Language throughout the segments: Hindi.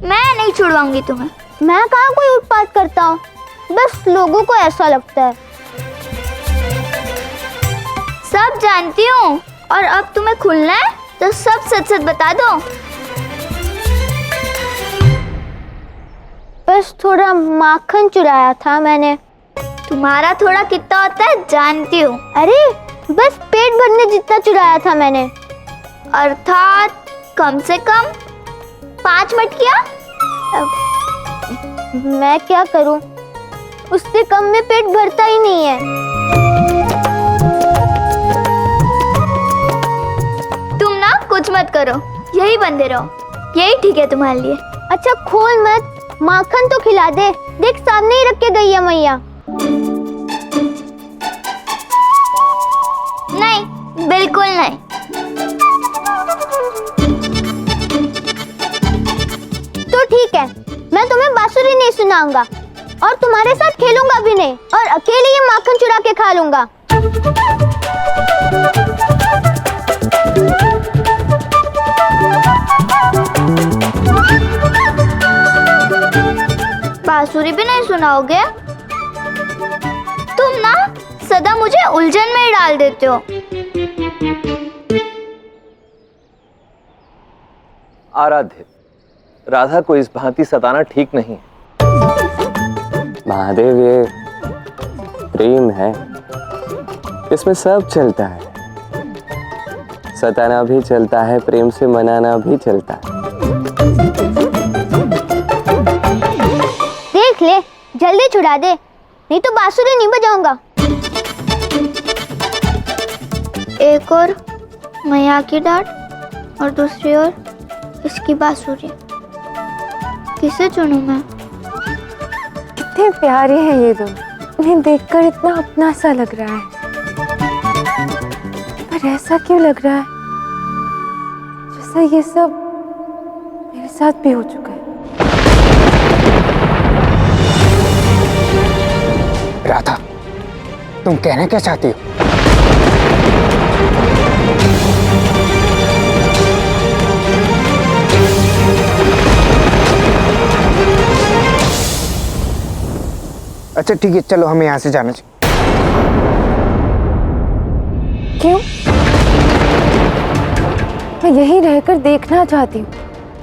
मैं नहीं छुड़वाऊंगी तुम्हें। मैं कहाँ कोई उत्पात करता हूँ, बस लोगों को ऐसा लगता है। सब जानती हूँ, और अब तुम्हें खुलना है तो सब सच सच बता दो। बस थोड़ा माखन चुराया था मैंने। तुम्हारा थोड़ा कितना होता है जानती हूँ। अरे बस पेट भरने जितना चुराया था मैंने। अर्थात कम से कम 5 मटकियाँ। मैं क्या करूं, उससे कम में पेट भरता ही नहीं है। तुम ना कुछ मत करो, यही बंधे रहो, यही ठीक है तुम्हारे लिए। अच्छा खोल मत, माखन तो खिला दे। देख सामने ही रख के गई है मैया। नहीं, बिल्कुल नहीं। तो ठीक है, मैं तुम्हें बांसुरी नहीं सुनाऊंगा और तुम्हारे साथ खेलूंगा भी नहीं, और अकेले ये माखन चुरा के खा लूंगा। बांसुरी भी नहीं सुनाओगे? तुम ना सदा मुझे उलझन में ही डाल देते हो। आराध्य, राधा को इस भांति सताना ठीक नहीं। महादेव, ये प्रेम है, इसमें सब चलता है। सताना भी चलता है, प्रेम से मनाना भी चलता है। देख ले, जल्दी छुड़ा दे, नहीं तो बांसुरी नहीं बजाऊंगा। एक और मैया की डांट और दूसरी ओर इसकी बांसुरी। किसे चुनूं मैं? कितने प्यारे हैं ये दोनों, इन्हें देखकर इतना अपना सा लग रहा है, पर ऐसा क्यों लग रहा है जैसा ये सब मेरे साथ भी हो चुका है। राधा, तुम कहना क्या चाहती हो? अच्छा ठीक है, चलो हमें यहाँ से जाना चाहिए। क्यों? मैं यहीं रहकर देखना चाहती हूँ।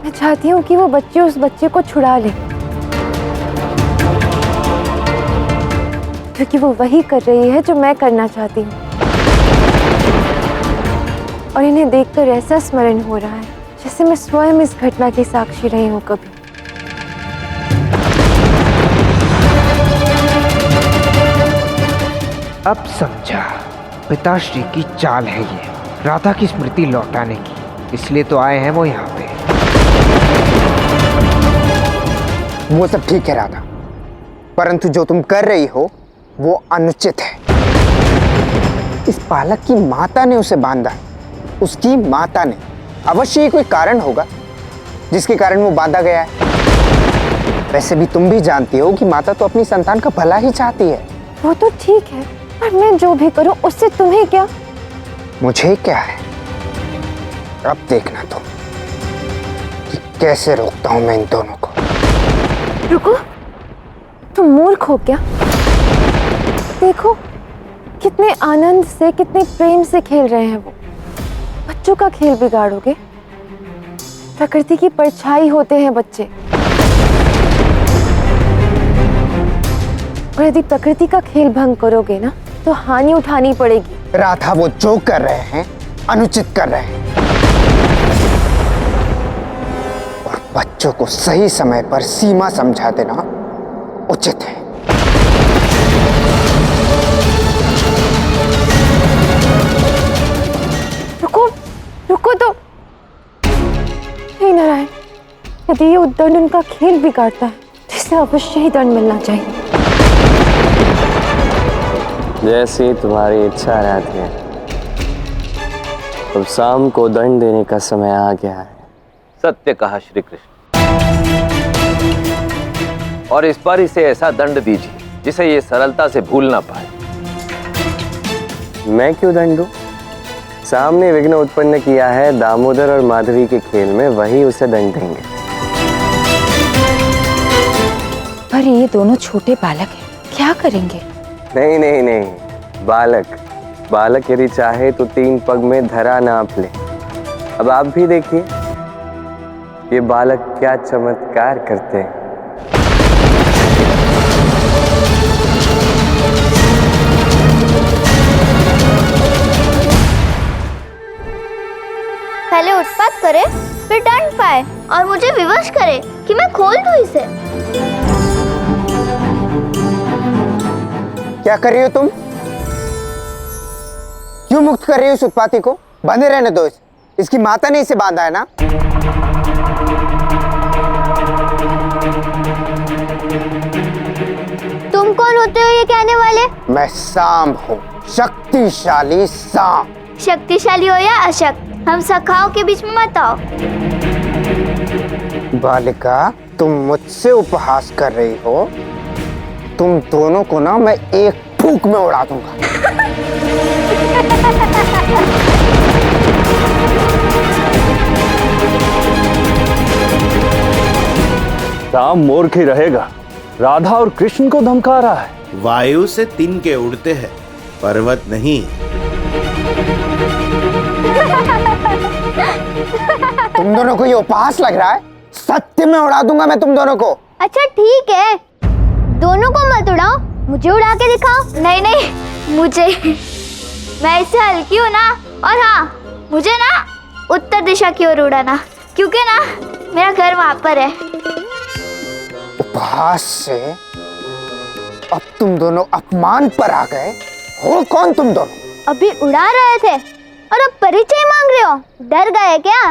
मैं चाहती हूँ कि वो बच्चे उस बच्चे को छुड़ा ले, क्योंकि वो वही कर रही है जो मैं करना चाहती हूँ। और इन्हें देखकर ऐसा स्मरण हो रहा है जैसे मैं स्वयं इस घटना की साक्षी रही हूँ कभी। अब समझा, पिताश्री की चाल है ये, राधा की स्मृति लौटाने की। इसलिए तो आए हैं वो यहाँ पे। वो सब ठीक है राधा, परंतु जो तुम कर रही हो वो अनुचित है। इस बालक की माता ने उसे बांधा, उसकी माता ने। अवश्य ही कोई कारण होगा जिसके कारण वो बांधा गया है। वैसे भी तुम भी जानती हो कि माता तो अपनी संतान का भला ही चाहती है। वो तो ठीक है, पर मैं जो भी करूं उससे तुम्हें क्या? मुझे क्या है, अब देखना तुम कि कैसे रोकता हूं मैं इन दोनों को। रुको, तुम मूर्ख हो क्या? देखो कितने आनंद से, कितने प्रेम से खेल रहे हैं वो। बच्चों का खेल बिगाड़ोगे? प्रकृति की परछाई होते हैं बच्चे, और यदि प्रकृति का खेल भंग करोगे ना तो हानि उठानी पड़ेगी। राधा, वो जो कर रहे हैं अनुचित कर रहे हैं, और बच्चों को सही समय पर सीमा समझा देना उचित है। रुको, रुको तो। हे नारायण, यदि ये उद्दंड उनका खेल बिगाड़ता है तो इसे अवश्य ही दंड मिलना चाहिए। जैसी तुम्हारी इच्छा रहती है। अब शाम को दंड देने का समय आ गया है। सत्य कहा श्री कृष्ण। और इस बार इसे ऐसा दंड दीजिए जिसे ये सरलता से भूल ना पाए। मैं क्यों दंड दूं? सामने विघ्न उत्पन्न किया है दामोदर और माधवी के खेल में, वही उसे दंड देंगे। पर ये दोनों छोटे बालक हैं, क्या करेंगे? नहीं नहीं नहीं, बालक बालक यदि चाहे तो 3 पग में धरा नाप ले। अब आप भी देखिए ये बालक क्या चमत्कार करते हैं। पहले उत्पात करे फिर दंड पाए और मुझे विवश करे कि मैं खोल दूं इसे। क्या कर रही हो तुम? क्यों मुक्त कर रही हो इस उत्पाती को? बंधे रहने दो इसकी माता ने इसे बांधा है ना। तुम कौन होते हो ये कहने वाले? मैं सांब हूँ, शक्तिशाली सांब। शक्तिशाली हो या अशक्त, हम सखाओं के बीच में मत आओ। बालिका, तुम मुझसे उपहास कर रही हो। तुम दोनों को ना मैं एक फूंक में उड़ा दूंगा। राम मूर्ख ही रहेगा, राधा और कृष्ण को धमका रहा है। वायु से तिनके उड़ते हैं, पर्वत नहीं। तुम दोनों को ये उपहास लग रहा है? सत्य में उड़ा दूंगा मैं तुम दोनों को। अच्छा ठीक है, दोनों को मत उड़ाओ, मुझे उड़ा के दिखाओ। नहीं नहीं, मुझे, मैं इससे हल्की हूँ ना। और हाँ, मुझे ना उत्तर दिशा की ओर उड़ाना, क्योंकि ना मेरा घर वहां पर है। उपहास से अब तुम दोनों अपमान पर आ गए हो। कौन तुम दोनों? अभी उड़ा रहे थे और अब परिचय मांग रहे हो? डर गए क्या?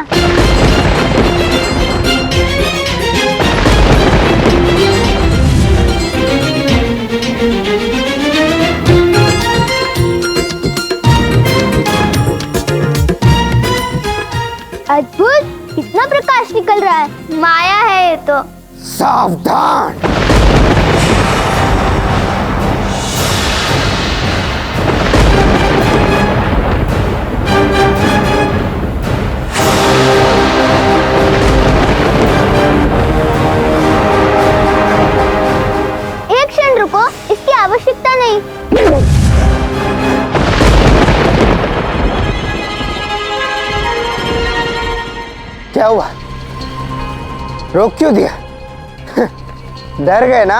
अद्भुत, कितना प्रकाश निकल रहा है। माया है ये तो। सावधान। एक क्षण रुको, इसकी आवश्यकता नहीं। क्या हुआ? रोक क्यों दिया? डर गए ना?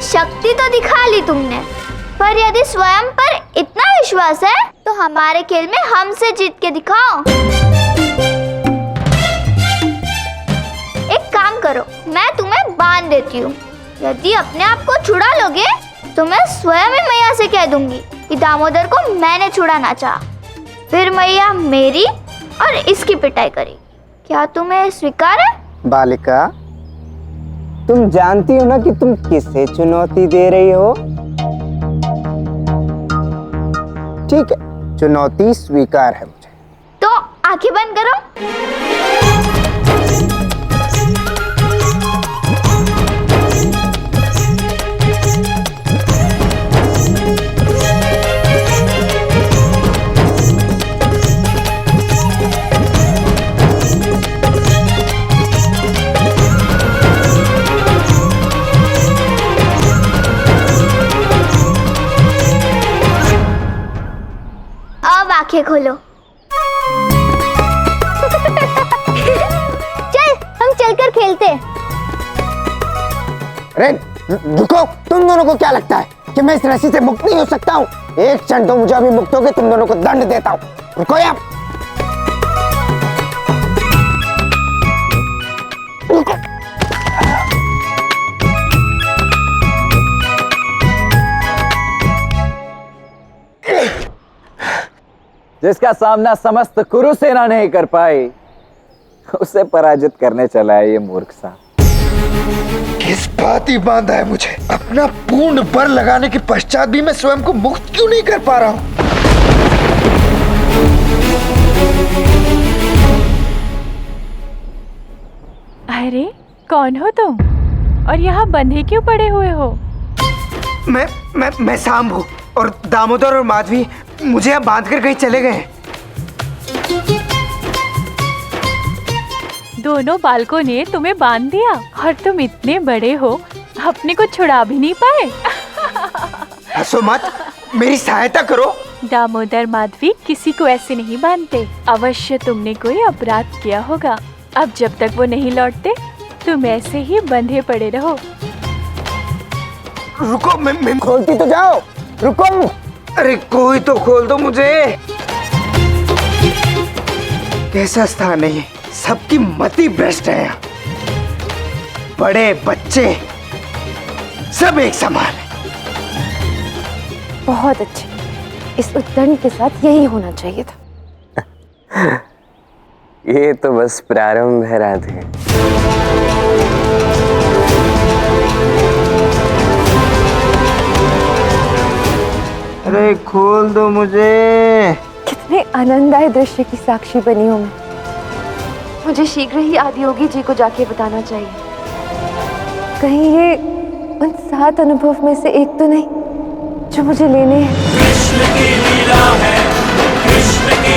शक्ति तो दिखा ली तुमने, पर यदि स्वयं पर इतना विश्वास है तो हमारे खेल में हमसे जीत के दिखाओ। एक काम करो, मैं तुम्हें बांध देती हूँ। यदि अपने आप को छुड़ा लोगे तो मैं स्वयं ही मैया से कह दूंगी कि दामोदर को मैंने छुड़ाना चाहा। फिर मैया मेरी और इसकी पिटाई करेगी। क्या तुम्हें स्वीकार है? बालिका, तुम जानती हो ना कि तुम किसे चुनौती दे रही हो? ठीक है, चुनौती स्वीकार है मुझे। तो आंखें बंद करो। अब आंखें खोलो। चल, हम चलकर खेलते हैं। अरे रुको, तुम दोनों को क्या लगता है कि मैं इस रस्सी से मुक्त नहीं हो सकता हूँ? एक क्षण तो मुझे अभी मुक्त होके तुम दोनों को दंड देता हूँ। रुको यार, रुको। जिसका सामना समस्त कुरु सेना नहीं कर पाई, उसे पराजित करने चला है ये मूर्ख सा। किस बात ही बांधा है मुझे? अपना पूर्ण बल लगाने के पश्चात भी मैं स्वयं को मुक्त क्यों नहीं कर पा रहा हूँ? अरे कौन हो तुम और यहाँ बंधे क्यों पड़े हुए हो? मैं सांब हूँ और दामोदर और माधवी मुझे यहाँ बांध कर कहीं चले गए हैं। दोनों बालकों ने तुम्हें बांध दिया और तुम इतने बड़े हो अपने को छुड़ा भी नहीं पाए। हंसो मत, मेरी सहायता करो। दामोदर माधवी किसी को ऐसे नहीं बांधते। अवश्य तुमने कोई अपराध किया होगा। अब जब तक वो नहीं लौटते तुम ऐसे ही बंधे पड़े रहो। रुको, मैं खोलती तो जाओ, रुको। अरे कोई तो खोल दो मुझे। कैसा स्थान है ये, सबकी मति भ्रष्ट है यहाँ। बड़े बच्चे सब एक समान है। बहुत अच्छे, इस उद्दंड के साथ यही होना चाहिए था। ये तो बस प्रारंभ है राधे। अरे खोल दो मुझे। कितने आनंददायी दृश्य की साक्षी बनी हूँ मैं। मुझे शीघ्र ही आदियोगी जी को जाके बताना चाहिए। कहीं ये उन 7 अनुभव में से एक तो नहीं जो मुझे लेने हैं। कृष्ण की लीला है, कृष्ण की